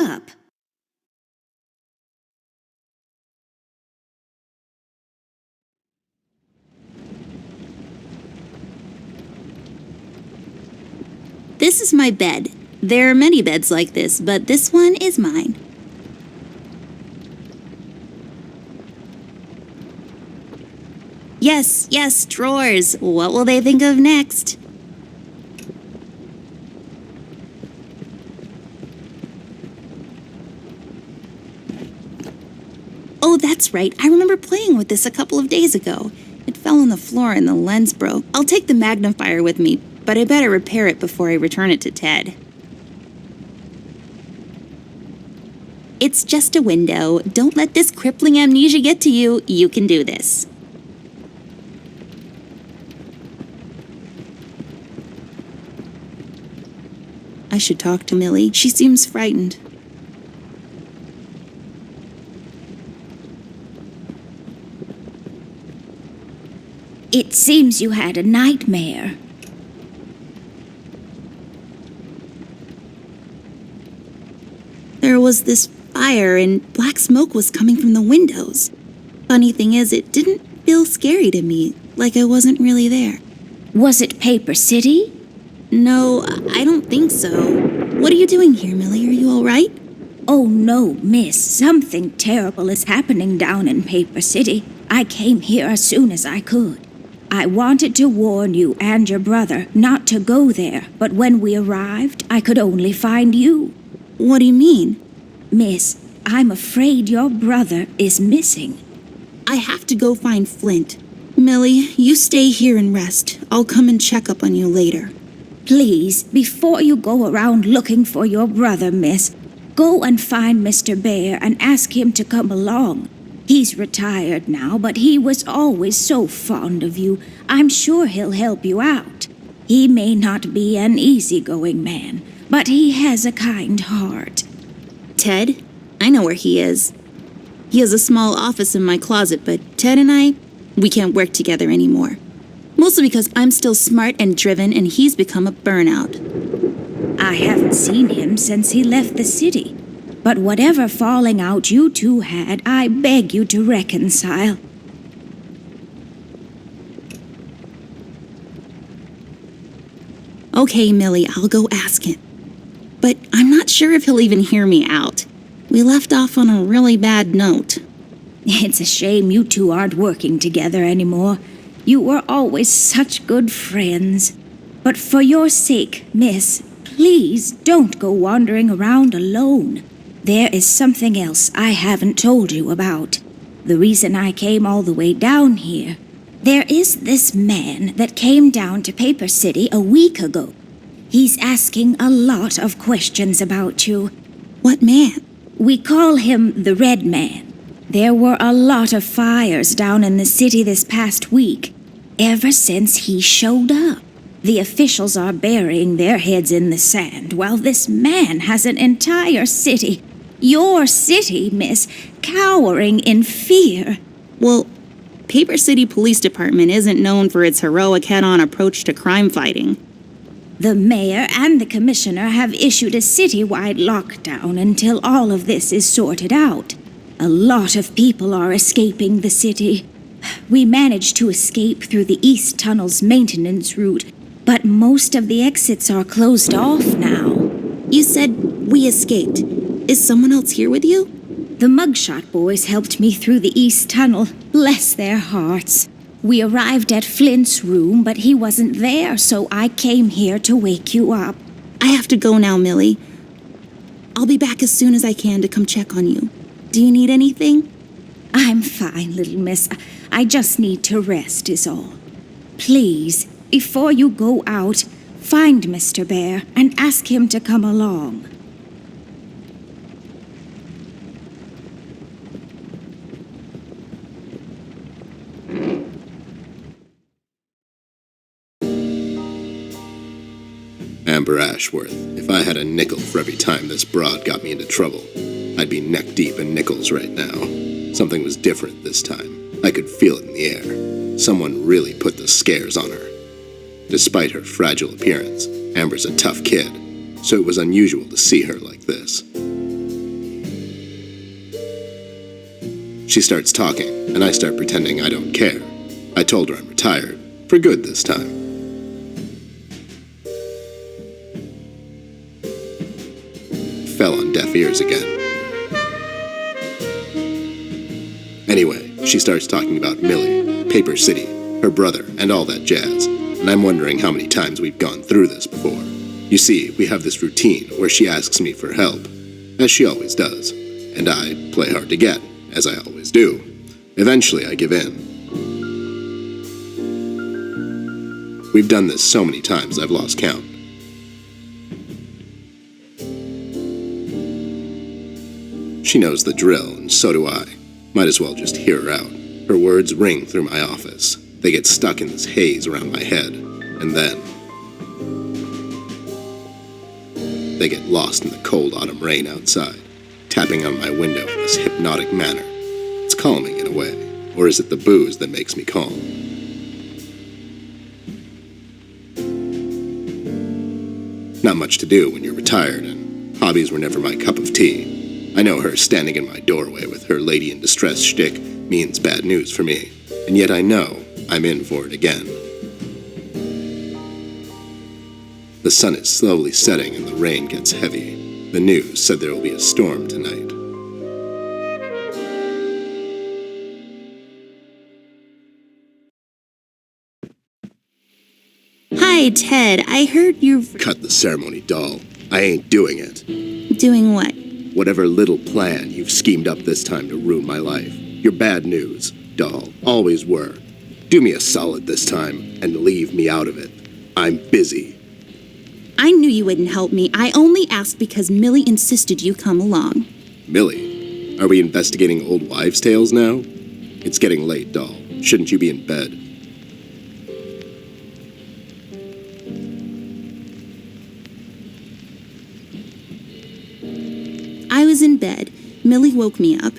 up? This is my bed. There are many beds like this, but this one is mine. Yes, drawers. What will they think of next? Oh, that's right. I remember playing with this a couple of days ago. It fell on the floor and the lens broke. I'll take the magnifier with me, but I better repair it before I return it to Ted. It's just a window. Don't let this crippling amnesia get to you. You can do this. I should talk to Millie. She seems frightened. It seems you had a nightmare. There was this fire and black smoke was coming from the windows. Funny thing is, it didn't feel scary to me, like I wasn't really there. Was it Paper City? No, I don't think so. What are you doing here, Millie? Are you all right? Oh no, miss. Something terrible is happening down in Paper City. I came here as soon as I could. I wanted to warn you and your brother not to go there, but when we arrived, I could only find you. What do you mean? Miss, I'm afraid your brother is missing. I have to go find Flint. Millie, you stay here and rest. I'll come and check up on you later. Please, before you go around looking for your brother, miss, go and find Mr. Bear and ask him to come along. He's retired now, but he was always so fond of you. I'm sure he'll help you out. He may not be an easygoing man, but he has a kind heart. Ted? I know where he is. He has a small office in my closet, but Ted and I, we can't work together anymore. Mostly because I'm still smart and driven and he's become a burnout. I haven't seen him since he left the city. But whatever falling out you two had, I beg you to reconcile. Okay, Millie, I'll go ask him. But I'm not sure if he'll even hear me out. We left off on a really bad note. It's a shame you two aren't working together anymore. You were always such good friends. But for your sake, miss, please don't go wandering around alone. There is something else I haven't told you about. The reason I came all the way down here. There is this man that came down to Paper City a week ago. He's asking a lot of questions about you. What man? We call him the Red Man. There were a lot of fires down in the city this past week, ever since he showed up. The officials are burying their heads in the sand, while this man has an entire city, your city, miss, cowering in fear. Well, Paper City Police Department isn't known for its heroic head-on approach to crime fighting. The mayor and the commissioner have issued a citywide lockdown until all of this is sorted out. A lot of people are escaping the city. We managed to escape through the East Tunnel's maintenance route, but most of the exits are closed off now. You said we escaped. Is someone else here with you? The Mugshot boys helped me through the East Tunnel. Bless their hearts. We arrived at Flint's room, but he wasn't there, so I came here to wake you up. I have to go now, Millie. I'll be back as soon as I can to come check on you. Do you need anything? I'm fine, little miss. I just need to rest is all. Please, before you go out, find Mr. Bear and ask him to come along. Amber Ashworth, if I had a nickel for every time this broad got me into trouble, I'd be neck-deep in nickels right now. Something was different this time. I could feel it in the air. Someone really put the scares on her. Despite her fragile appearance, Amber's a tough kid, so it was unusual to see her like this. She starts talking, and I start pretending I don't care. I told her I'm retired. For good this time. Fell on deaf ears again. Anyway, she starts talking about Millie, Paper City, her brother, and all that jazz, and I'm wondering how many times we've gone through this before. You see, we have this routine where she asks me for help, as she always does, and I play hard to get, as I always do. Eventually, I give in. We've done this so many times I've lost count. She knows the drill, and so do I. Might as well just hear her out. Her words ring through my office. They get stuck in this haze around my head, and then they get lost in the cold autumn rain outside, tapping on my window in this hypnotic manner. It's calming in a way, or is it the booze that makes me calm? Not much to do when you're retired, and hobbies were never my cup of tea. I know her standing in my doorway with her lady in distress shtick means bad news for me, and yet I know I'm in for it again. The sun is slowly setting and the rain gets heavy. The news said there will be a storm tonight. Hi, Ted. I heard you've... Cut the ceremony, doll. I ain't doing it. Doing what? Whatever little plan you've schemed up this time to ruin my life. You're bad news, doll. Always were. Do me a solid this time and leave me out of it. I'm busy. I knew you wouldn't help me. I only asked because Millie insisted you come along. Millie, are we investigating old wives' tales now? It's getting late, doll. Shouldn't you be in bed? I was in bed. Millie woke me up.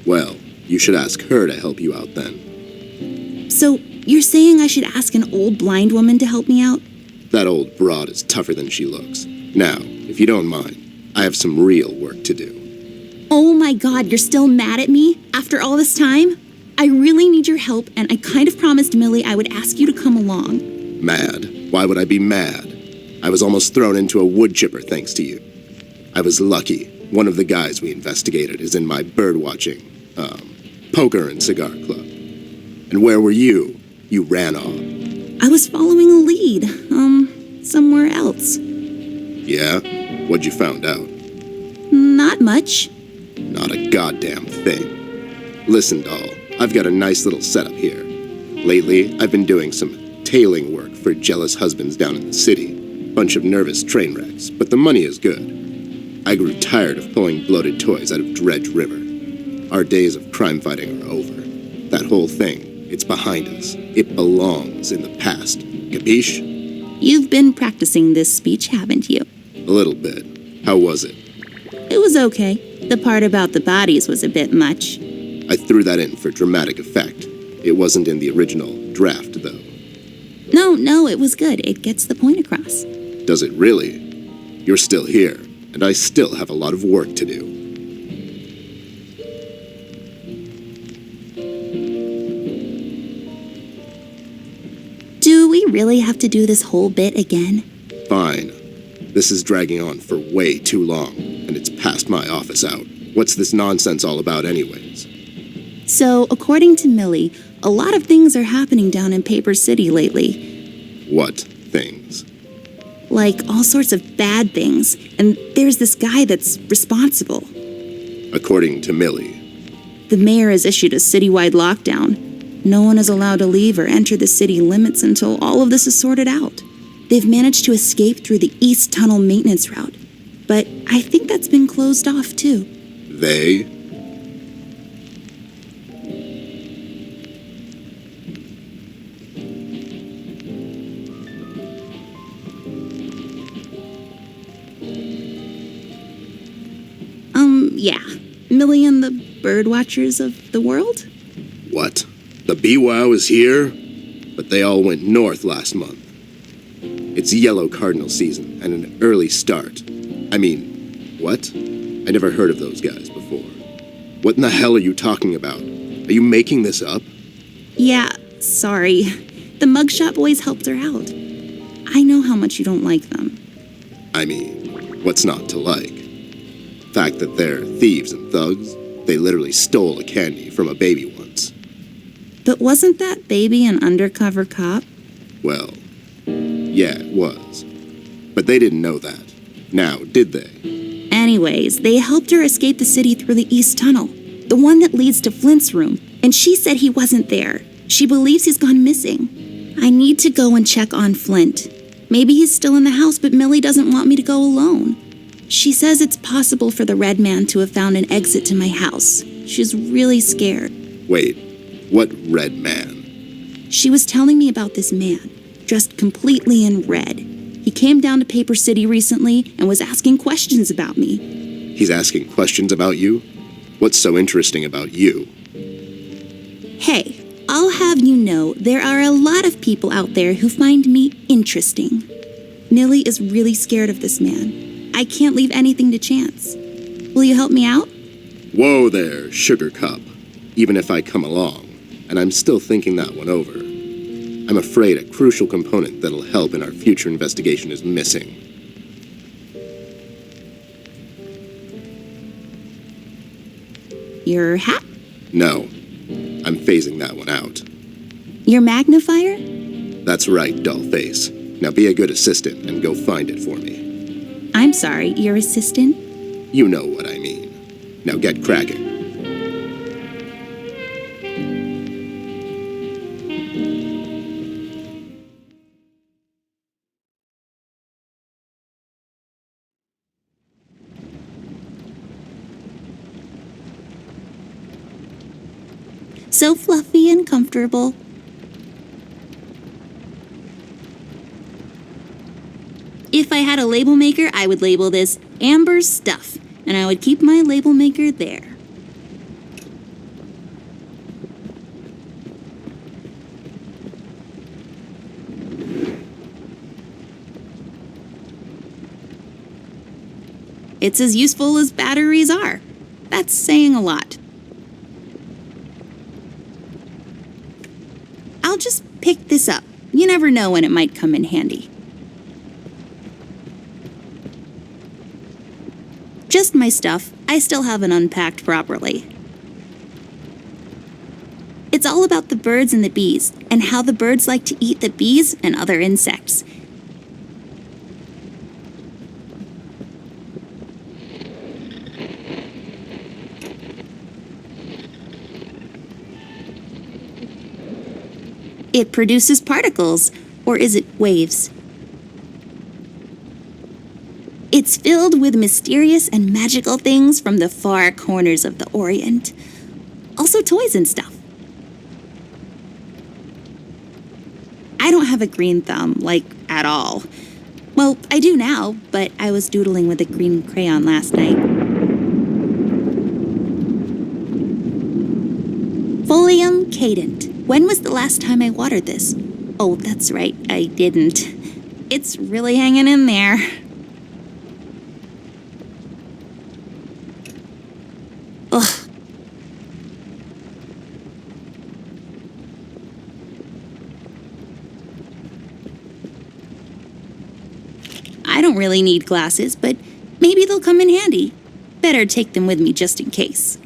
Well, you should ask her to help you out then. So, you're saying I should ask an old blind woman to help me out? That old broad is tougher than she looks. Now, if you don't mind, I have some real work to do. Oh my God, you're still mad at me? After all this time? I really need your help, and I kind of promised Millie I would ask you to come along. Mad? Why would I be mad? I was almost thrown into a wood chipper thanks to you. I was lucky. One of the guys we investigated is in my birdwatching, poker and cigar club. And where were you? You ran off. I was following a lead, somewhere else. Yeah? What'd you found out? Not much. Not a goddamn thing. Listen, doll, I've got a nice little setup here. Lately, I've been doing some tailing work for jealous husbands down in the city. Bunch of nervous train wrecks, but the money is good. I grew tired of pulling bloated toys out of Dredge River. Our days of crime fighting are over. That whole thing, it's behind us. It belongs in the past. Capiche? You've been practicing this speech, haven't you? A little bit. How was it? It was okay. The part about the bodies was a bit much. I threw that in for dramatic effect. It wasn't in the original draft, though. No, it was good. It gets the point across. Does it really? You're still here, and I still have a lot of work to do. Do we really have to do this whole bit again? Fine. This is dragging on for way too long, and it's past my office out. What's this nonsense all about anyways? So, according to Millie, a lot of things are happening down in Paper City lately. What things? Like all sorts of bad things, and there's this guy that's responsible. According to Millie. The mayor has issued a citywide lockdown. No one is allowed to leave or enter the city limits until all of this is sorted out. They've managed to escape through the East Tunnel maintenance route, but I think that's been closed off too. They? Yeah. Millie and the birdwatchers of the world? What? The BWOW is here? But they all went north last month. It's yellow cardinal season and an early start. I mean, what? I never heard of those guys before. What in the hell are you talking about? Are you making this up? Yeah, sorry. The mugshot boys helped her out. I know how much you don't like them. I mean, what's not to like? Fact that they're thieves and thugs? They literally stole a candy from a baby once. But wasn't that baby an undercover cop? Well, yeah, it was. But they didn't know that. Now, did they? Anyways, they helped her escape the city through the East Tunnel, the one that leads to Flint's room, and she said he wasn't there. She believes he's gone missing. I need to go and check on Flint. Maybe he's still in the house, but Millie doesn't want me to go alone. She says it's possible for the Red Man to have found an exit to my house. She's really scared. Wait, what Red Man? She was telling me about this man, dressed completely in red. He came down to Paper City recently and was asking questions about me. He's asking questions about you? What's so interesting about you? Hey, I'll have you know there are a lot of people out there who find me interesting. Millie is really scared of this man. I can't leave anything to chance. Will you help me out? Whoa there, Sugar Cup. Even if I come along, and I'm still thinking that one over, I'm afraid a crucial component that'll help in our future investigation is missing. Your hat? No, I'm phasing that one out. Your magnifier? That's right, dollface. Now be a good assistant and go find it for me. I'm sorry, your assistant? You know what I mean. Now get cracking. So fluffy and comfortable. If I had a label maker, I would label this Amber's Stuff, and I would keep my label maker there. It's as useful as batteries are. That's saying a lot. I'll just pick this up. You never know when it might come in handy. Just my stuff. I still haven't unpacked properly. It's all about the birds and the bees, and how the birds like to eat the bees and other insects. It produces particles, or is it waves? It's filled with mysterious and magical things from the far corners of the Orient. Also toys and stuff. I don't have a green thumb, like, at all. Well, I do now, but I was doodling with a green crayon last night. Folium cadent. When was the last time I watered this? Oh, that's right, I didn't. It's really hanging in there. Ugh. I don't really need glasses, but maybe they'll come in handy. Better take them with me just in case.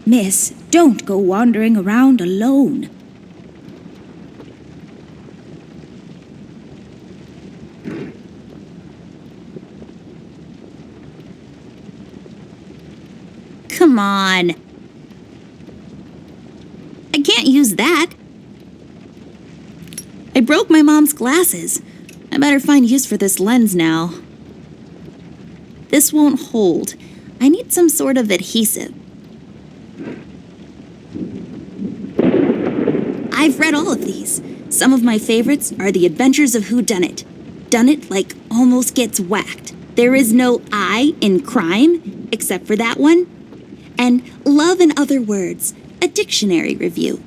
Miss, don't go wandering around alone. Come on. I can't use that. I broke my mom's glasses. I better find use for this lens now. This won't hold. I need some sort of adhesive. I've read all of these. Some of my favorites are The Adventures of Whodunit. Dunnit like almost gets whacked. There is no I in crime, except for that one. And Love and Other Words, a dictionary review.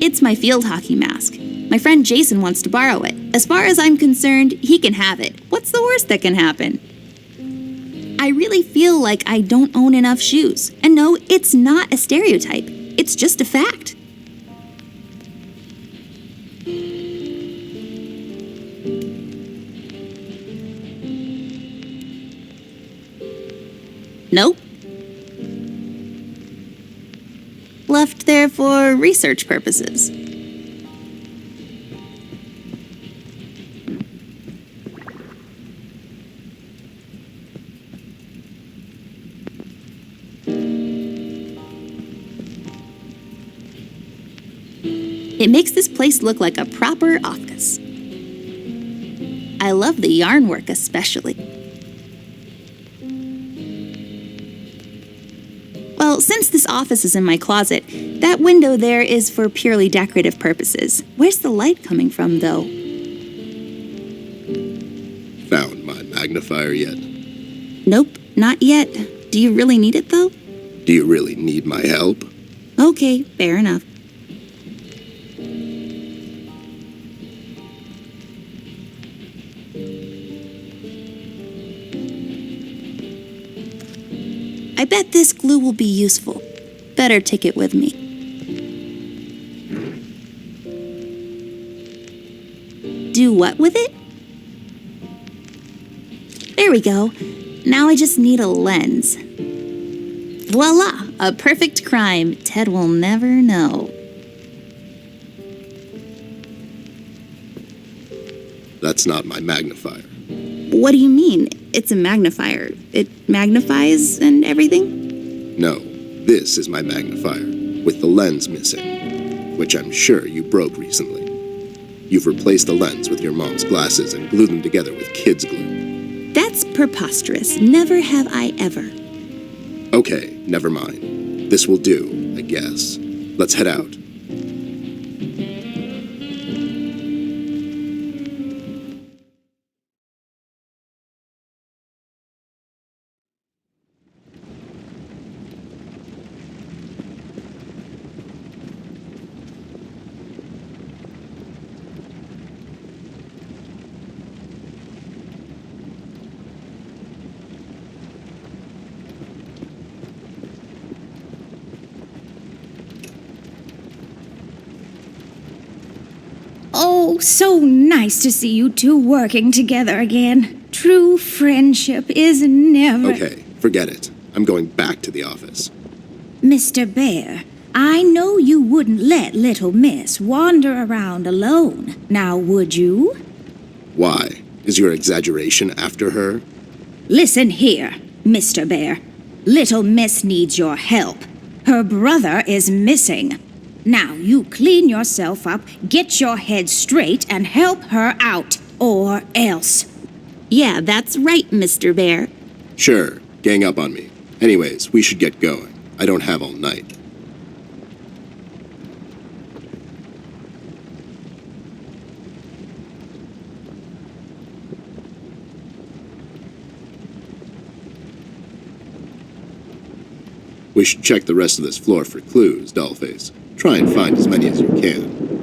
It's my field hockey mask. My friend Jason wants to borrow it. As far as I'm concerned, he can have it. What's the worst that can happen? I really feel like I don't own enough shoes. And no, it's not a stereotype. It's just a fact. Nope. Left there for research purposes. It makes this place look like a proper office. I love the yarn work especially. Well, since this office is in my closet, that window there is for purely decorative purposes. Where's the light coming from, though? Found my magnifier yet? Nope, not yet. Do you really need it, though? Do you really need my help? Okay, fair enough. I bet this glue will be useful. Better take it with me. Do what with it? There we go. Now I just need a lens. Voila! A perfect crime. Ted will never know. That's not my magnifier. What do you mean? It's a magnifier. It magnifies and everything? No, this is my magnifier, with the lens missing, which I'm sure you broke recently. You've replaced the lens with your mom's glasses and glued them together with kids' glue. That's preposterous. Never have I ever. Okay, never mind. This will do, I guess. Let's head out. Oh, so nice to see you two working together again. True friendship is never... Okay, forget it. I'm going back to the office. Mr. Bear, I know you wouldn't let little Miss wander around alone. Now, would you? Why? Is your exaggeration after her? Listen here, Mr. Bear. Little Miss needs your help. Her brother is missing. Now you clean yourself up, get your head straight, and help her out, or else. Yeah, that's right, Mr. Bear. Sure, gang up on me. Anyways, we should get going. I don't have all night. We should check the rest of this floor for clues, Dollface. Try and find as many as you can.